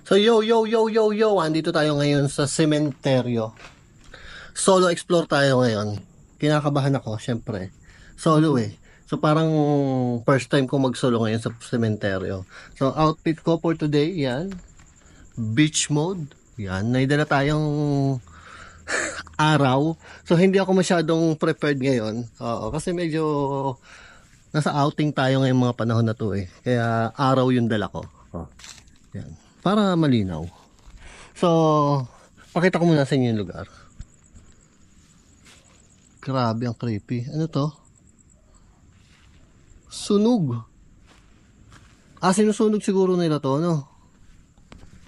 So yo, andito tayo ngayon sa sementeryo. Solo explore tayo ngayon. Kinakabahan ako, syempre. Solo eh. So parang first time ko mag-solo ngayon sa sementeryo. So outfit ko for today, yan. Beach mode. Yan, naidala tayong araw. So hindi ako masyadong prepared ngayon. Oo, kasi medyo nasa outing tayo ngayong mga panahon na to eh. Kaya araw yung dala ko. Oh, yan. Para malinaw. So, pakita ko muna sa inyo yung lugar. Grabe, ang creepy. Ano to? Sunog. Sinusunog siguro nila to, no?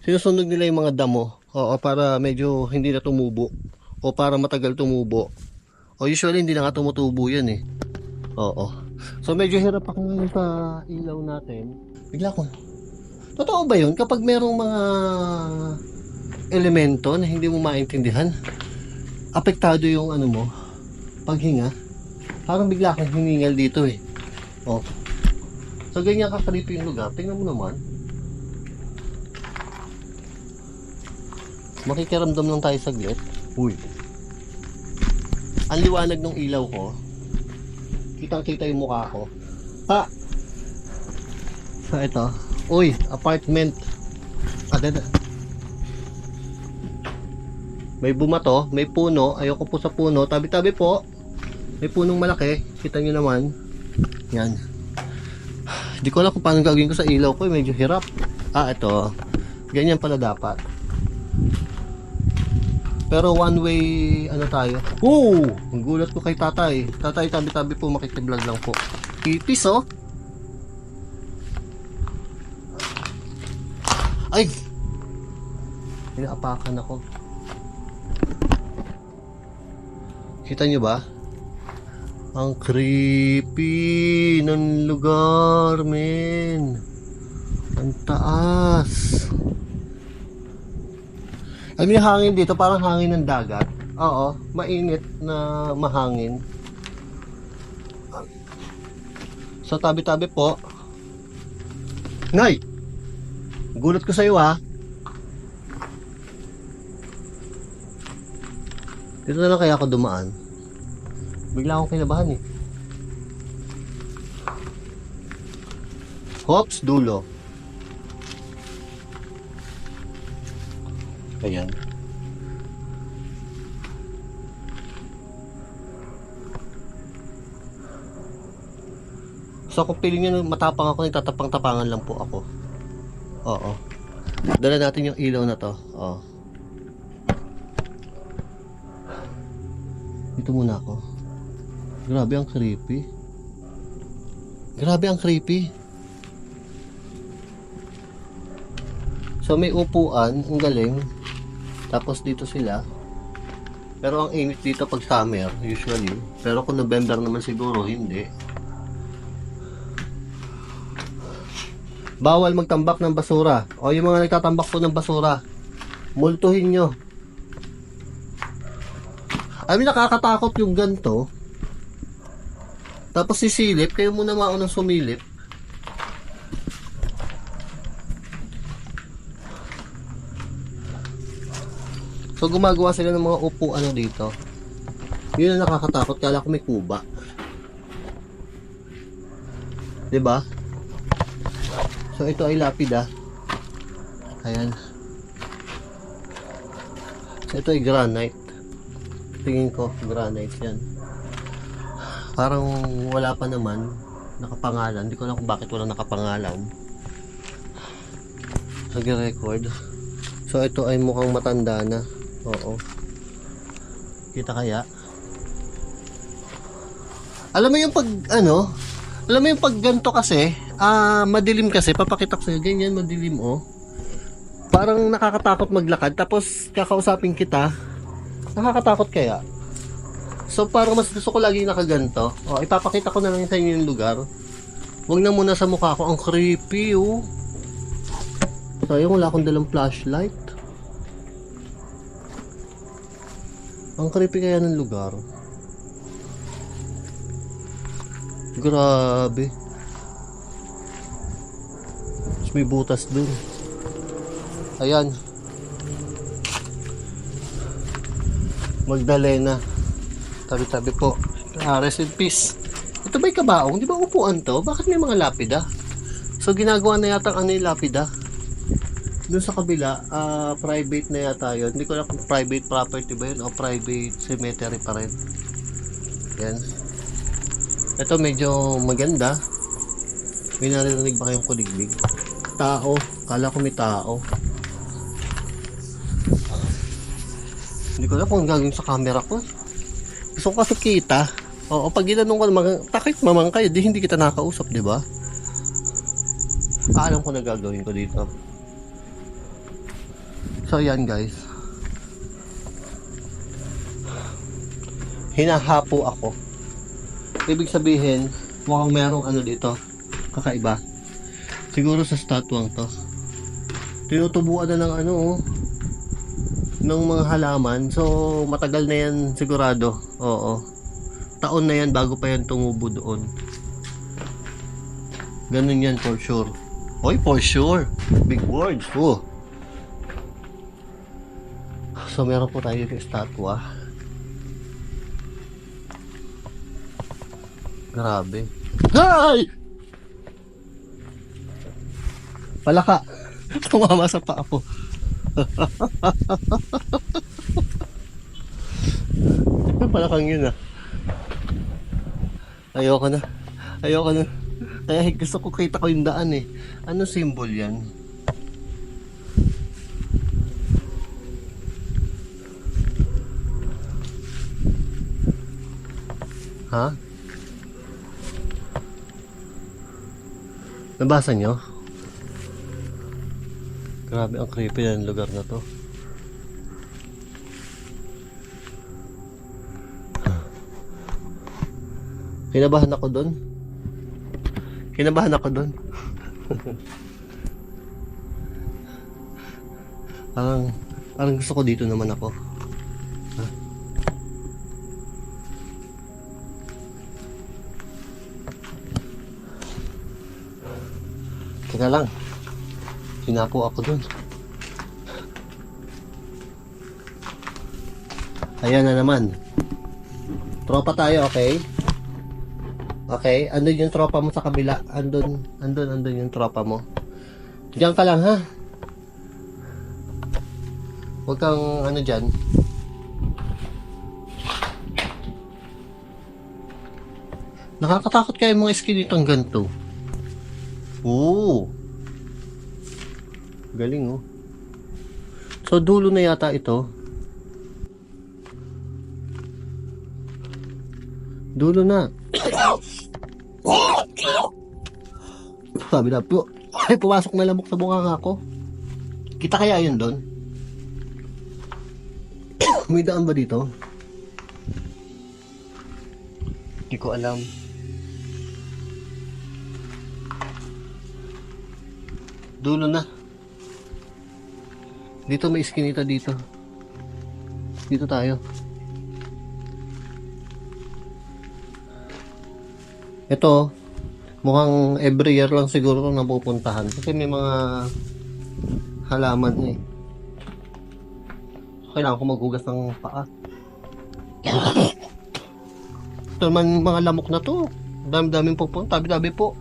Sinusunog nila yung mga damo. Oo, para medyo hindi na tumubo. O para matagal tumubo. O usually, hindi na nga tumutubo yan eh. Oo. So, medyo hirap ako ngayon sa ilaw natin. Bigla ko. Totoo ba yun? Kapag merong mga elemento na hindi mo maintindihan, apektado yung ano mo, paghinga. Parang bigla kang hiningal dito eh. Oh. So ganyan ka-creepy yung lugar. Tingnan mo naman. Makikiramdam lang tayo saglit. Uy. Ang liwanag ng ilaw ko. Kitang-kita yung mukha ko. So ito. Uy, apartment. May bumato, may puno. Ayoko po sa puno. Tabi-tabi po. May punong malaki. Kita nyo naman. Yan. Hindi ko alam kung paano gagawin ko sa ilaw ko. Medyo hirap. Ito. Ganyan pala dapat. Pero one way, ano tayo? Ang gulat ko kay tatay. Tatay, tabi-tabi po. Makikiblog lang po. Ipis, oh. Ay! Inaapakan ako. Kita nyo ba? Ang creepy ng lugar, men. Ang taas. Alam niyo, hangin dito, parang hangin ng dagat. Oo, mainit na mahangin. So, tabi-tabi po. Nay! Gulat ko sa'yo ha. Dito na lang kaya ako dumaan. Bigla akong kinabahan eh. Hops, dulo. Ayan. So kung piling nyo matapang ako, nagtatapang-tapangan lang po ako. Oo. Dala natin yung ilaw na to. Oo. Dito muna ako. Grabe ang creepy. Grabe ang creepy. So may upuan, ang galing. Tapos dito sila. Pero ang init dito pag summer, usually. Pero kung November naman siguro, hindi. Bawal magtambak ng basura. O yung mga nagtatambak po ng basura, multuhin nyo. I mean, nakakatakot yung ganito. Tapos sisilip, kayo muna maunang sumilip. So gumagawa sila ng mga upuan dito. Yun ang nakakatakot, kala ko may kuba. 'Di ba? So ito ay lapida. Ayan. So ito ay granite. Tingin ko granite yan. Parang wala pa naman nakapangalan. Hindi ko alam kung bakit wala nakapangalan. Nag-record. So ito ay mukhang matanda na. Oo. Kita kaya? Alam mo yung pag ano? Alam mo yung pag ganito kasi, madilim kasi, papakita ko sa'yo, ganyan madilim oh. Parang nakakatakot maglakad, tapos kakausapin kita, nakakatakot kaya. So parang mas gusto ko lagi nakaganto. Oh, ipapakita ko na lang sa inyo yung lugar. Huwag na muna sa mukha ko, ang creepy oh. Sayang wala akong dalang flashlight. Ang creepy kaya ng lugar. Grabe. Tapos may butas dun. Ayan. Magdalena. Tabi-tabi po. Rest in peace. Ito ba'y kabaong? Di ba upuan to? Bakit may mga lapida? So ginagawa na yata ang ano yung lapida. Doon sa kabila, private na yata yun. Hindi ko alam kung private property ba yun o private cemetery pa rin. Yan. Ito medyo maganda. May narinig ba kayong kuligbig? Tao. Kala ko may tao. Hindi ko alam kung gagawin sa camera ko. Gusto ko kasi kita. Oo, pag ginanong ko naman, takit mamang kayo, di hindi kita nakausap, di ba? Alam ko na gagawin ko dito. So, yan guys. Hinahapo ako. Ibig sabihin, mukhang merong ano dito, kakaiba. Siguro sa statuang to. Tinutubuan na ng ano, ng mga halaman. So, matagal na yan sigurado. Oo. Taon na yan bago pa yan tumubo doon. Ganun yan for sure. Oy, for sure. Big words. Oh. So, meron po tayo yung estatwa. Grabe. Hay! Palaka. Tumama sa paa ko. Palakang yun ah. Ayoko na. Ayoko na. Kaya gusto ko kita ko yung daan eh. Ano symbol yan? Ha? Nabasa nyo? Grabe ang creepy ng lugar na to. Kinabahan ako doon. Kinabahan ako doon. parang gusto ko dito naman ako. Ha? Teka lang. Sinapo ako doon. Ayan na naman. Tropa tayo, okay? Okay, andun yung tropa mo sa kabila. Andun yung tropa mo. Diyan ka lang, ha? Huwag kang ano dyan. Nakakatakot kayo mga skeletong ganito. Oo. Galing, oh. So, dulo na yata ito. Dulo na. Sabi na po, ay pumasok na lamok sa bunganga ko. Kita kaya yun doon? May daan ba dito? Hindi ko alam. Dulo na. Dito may iskinita dito. Dito tayo. Ito, mukhang every year lang siguro kung napupuntahan. Kasi may mga halaman eh. Kailangan ko maghugas ng paa. Ito naman mga lamok na to. Dami-daming pupunta. Tabi-tabi po.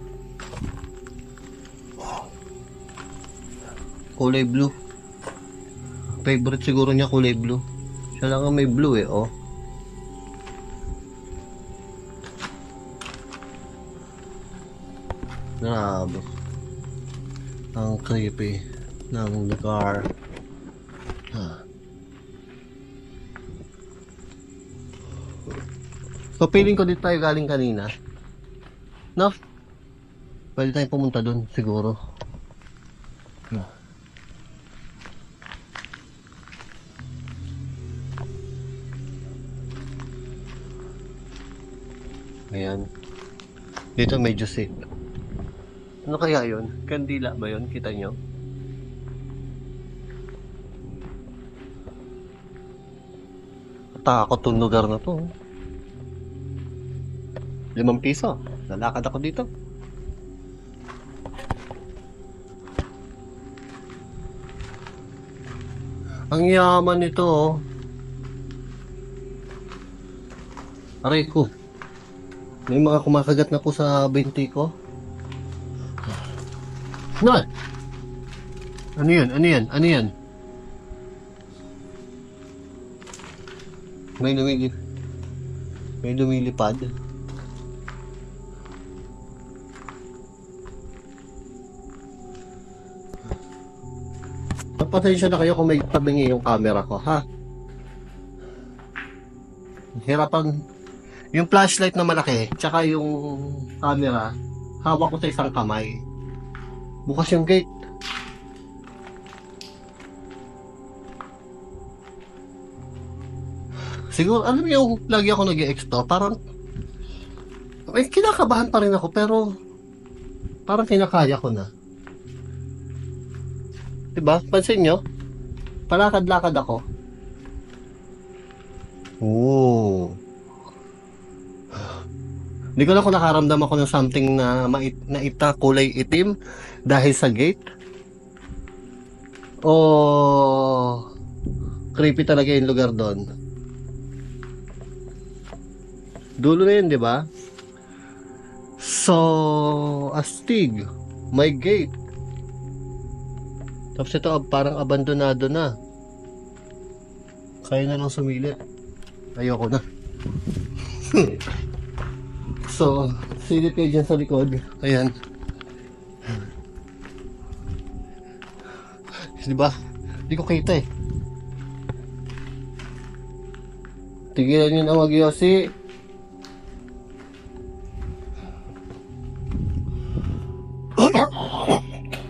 Kulay blue. Favorite siguro niya kulay blue. Siya lang ang may blue eh, oh. Grabe. Ang creepy ng lugar. So feeling ko dito tayo galing kanina. No? Pwede tayong pumunta dun siguro. Ayan. Dito medyo safe. Ano kaya yun? Kandila ba yun? Kita nyo? Takot tong lugar na to. 5 piso. Lalakad ako dito. Ang yaman nito, oh. Aray ko. May mga kumakagat na po sa binti ko. Na! Ano yan? Ano yan? Ano yan? May lumilipad. Pasensya na kayo kung may tabingi yung camera ko, ha? Hirapan. Yung flashlight na malaki, tsaka yung camera, hawak ko sa isang kamay. Bukas yung gate. Siguro, alam mo yung lagi ako nag-i-exto, parang kinakabahan pa rin ako, pero parang kinakaya ko na. Diba? Pansin nyo? Palakad-lakad ako. Oo. Hindi ko lang kung nakaramdam ako ng something na kulay itim dahil sa gate. O creepy talaga yung lugar doon. Dulo na yun, di ba? So, astig. May gate. Tapos ito, parang abandonado na. Kaya na lang sumili. Ayoko na. So, silip kayo dyan sa likod. Ayan. Diba? Hindi ko kita eh. Tigilan nyo na mag-yosi.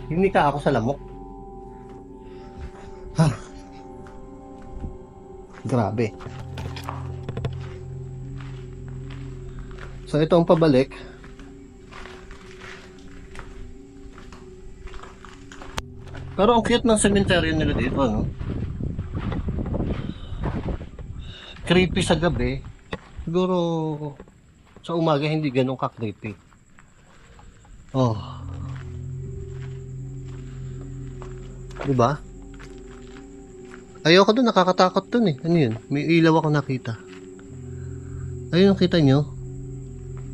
Hindi ka ako sa lamok. Ha? Grabe. So ito ang pabalik. Pero ang cute ng cemetery nila dito, no? Creepy sa gabi. Siguro sa umaga hindi ganun ka-creepy. Oh. Diba? Ayoko doon, nakakatakot doon eh. Ano yun? May ilaw ako nakita. Ayun, nakita nyo?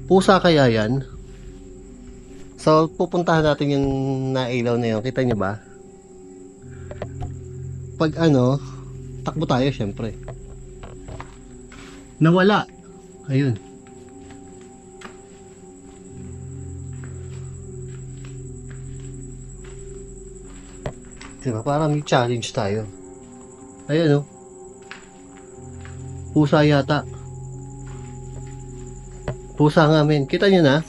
Pusa kaya yan? So, pupuntahan natin yung nailaw na yun. Kita nyo ba? Pag ano, takbo tayo syempre. Nawala. Ayun. Diba? Parang may challenge tayo. Ayun, oh. Pusa yata. Pusa nga, men. Kita nyo na?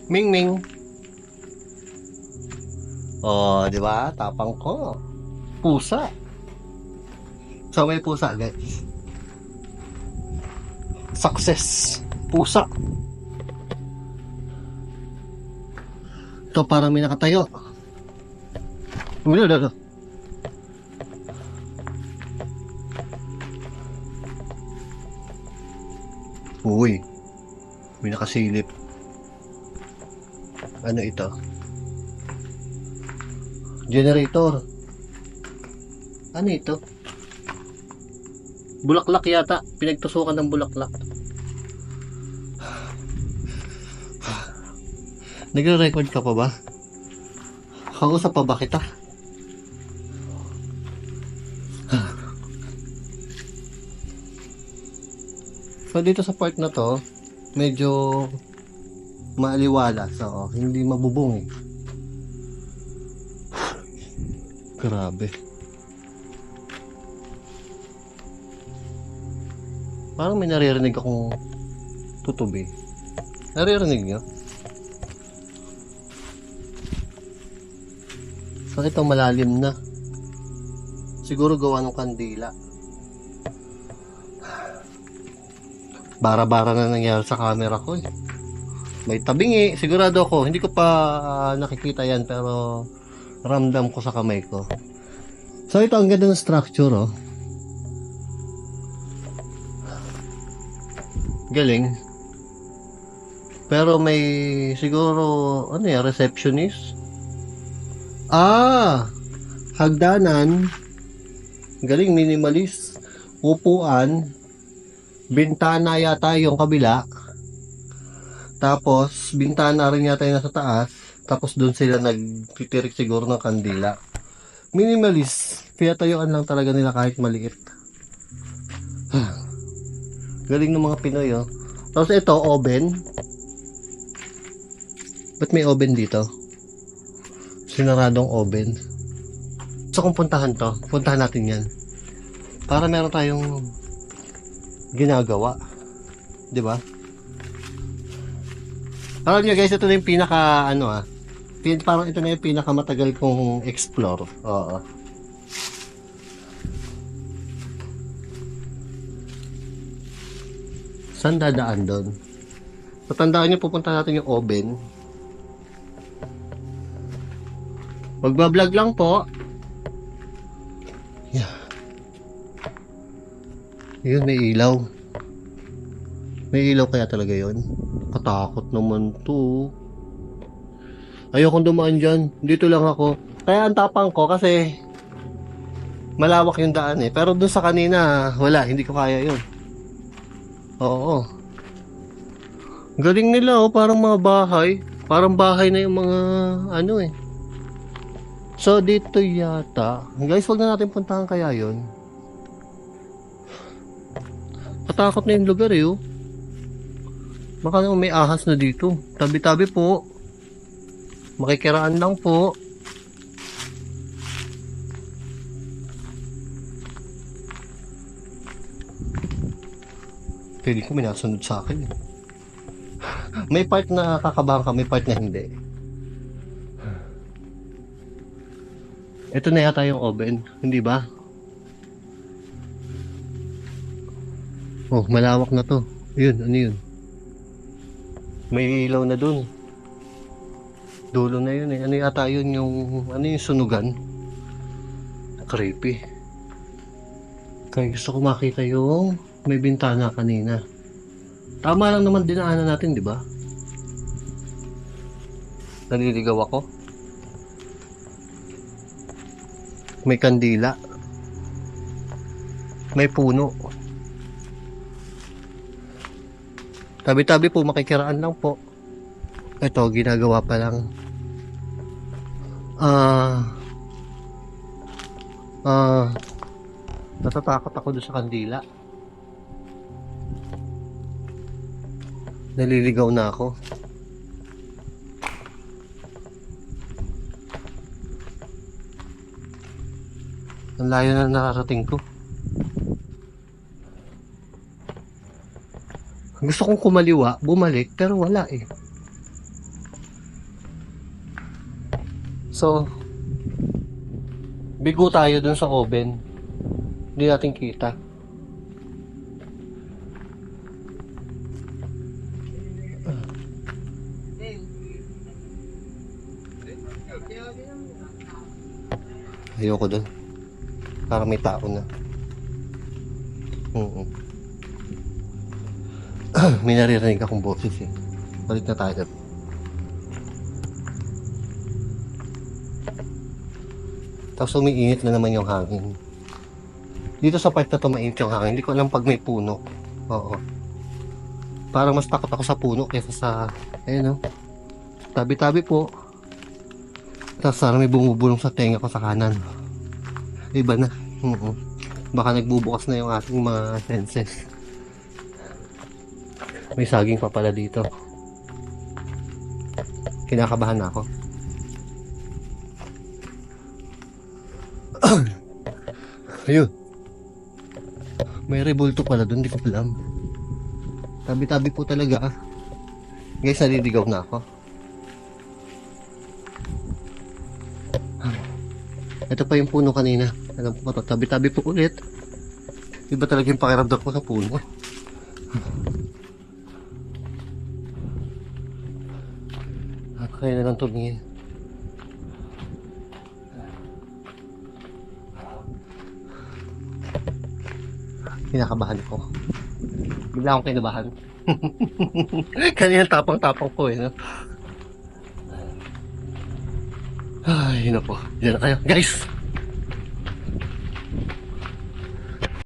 Ming Ming. Oh, di ba? Tapang ko. Pusa. So, may pusa, guys. Success. Pusa. Ito, parang may nakatayo. Umilo. Uy, may nakasilip. Ano ito? Generator. Ano ito? Bulaklak yata. Pinagtusukan ng bulaklak. Nagre-record ka pa ba? Kausap pa ba kita? So dito sa part na to, medyo maaliwala. So hindi mabubong eh. Grabe. Parang may naririnig akong tutubi. Naririnig nyo? So ito malalim na. Siguro gawa ng kandila. Bara-bara na nangyari sa camera ko eh. May tabingi, sigurado ako. Hindi ko pa nakikita yan pero ramdam ko sa kamay ko. So ito ang ganda ng structure oh. Galing. Pero may siguro ano yan, receptionist. Hagdanan. Galing, minimalist. Upuan, bintana yata yung kabila. Tapos, bintana rin yata yung nasa taas. Tapos doon sila nagtitirik siguro ng kandila. Minimalist. Kaya tayuan lang talaga nila kahit maliit. Galing ng mga Pinoy, oh. Tapos ito, oven. Ba't may oven dito? Sinaradong oven. So kung puntahan to, puntahan natin yan. Para meron tayong ginagawa. 'Di ba? Alam nyo guys, ito na yung pinaka parang ito na yung pinaka matagal kong explore. Oo. Saan dadaan doon? Tatandaan nyo, pupunta natin yung oven. Magbablog lang po. Yeah. Yun, may ilaw. May ilaw kaya talaga yun? Katakot naman to. Ayokong dumaan dyan. Dito lang ako. Kaya ang tapang ko kasi malawak yung daan eh. Pero dun sa kanina, wala. Hindi ko kaya yun. Oo. Galing nila oh. Parang mga bahay. Parang bahay na yung mga eh. So dito yata. Guys, wag na natin puntahan kaya yun. Katakot na yung lugar eh oh. Baka naman may ahas na dito. Tabi-tabi po. Makikiraan lang po. Pwede ko may nasunod sa akin. May part na kakabahan ka, may part na hindi. Ito na yata yung oven, hindi ba? Oh, malawak na to. Yun, ano yun? May ilaw na dun. Dulo na yun eh. Ano yata yun yung, sunugan? Creepy. Kaya gusto ko makita yung may bintana kanina. Tama lang naman dinaanan natin, di ba? Naliligaw ako. May kandila. May puno. Tabi-tabi po, makikiraan lang po. Ito, ginagawa pa lang. Natatakot ako doon sa kandila. Naliligaw na ako. Ang layo na nakarating ko. Gusto kong kumaliwa, bumalik, pero wala eh. So, bigo tayo dun sa oven. Hindi natin kita. Ayoko dun. Para may tao na. May naririnig akong boses eh. Balik na tayo. Tapos umiinit na naman yung hangin. Dito sa part na to mainit yung hangin. Hindi ko alam pag may puno. Oo. Parang mas takot ako sa puno kaysa sa ayun oh. Tabi-tabi po. Tapos parang may bumubulong sa tenga ko sa kanan. Iba na. Baka nagbubukas na yung ating mga senses. May saging pa pala dito. Kinakabahan na ako. Ayun. May rebulto pala doon, di ko alam. Tabi-tabi po talaga. Guys, naliligaw na ako. Ito pa yung puno kanina. Alam ko ba ito? Tabi-tabi po ulit. Iba talaga yung pakiramdam ko sa puno. Kaya na lang tumingin. Kinakabahan ko. Bigla akong kinabahan. Kanina tapang-tapang ko eh. No? Ay, naku. Diyan na kayo. Guys!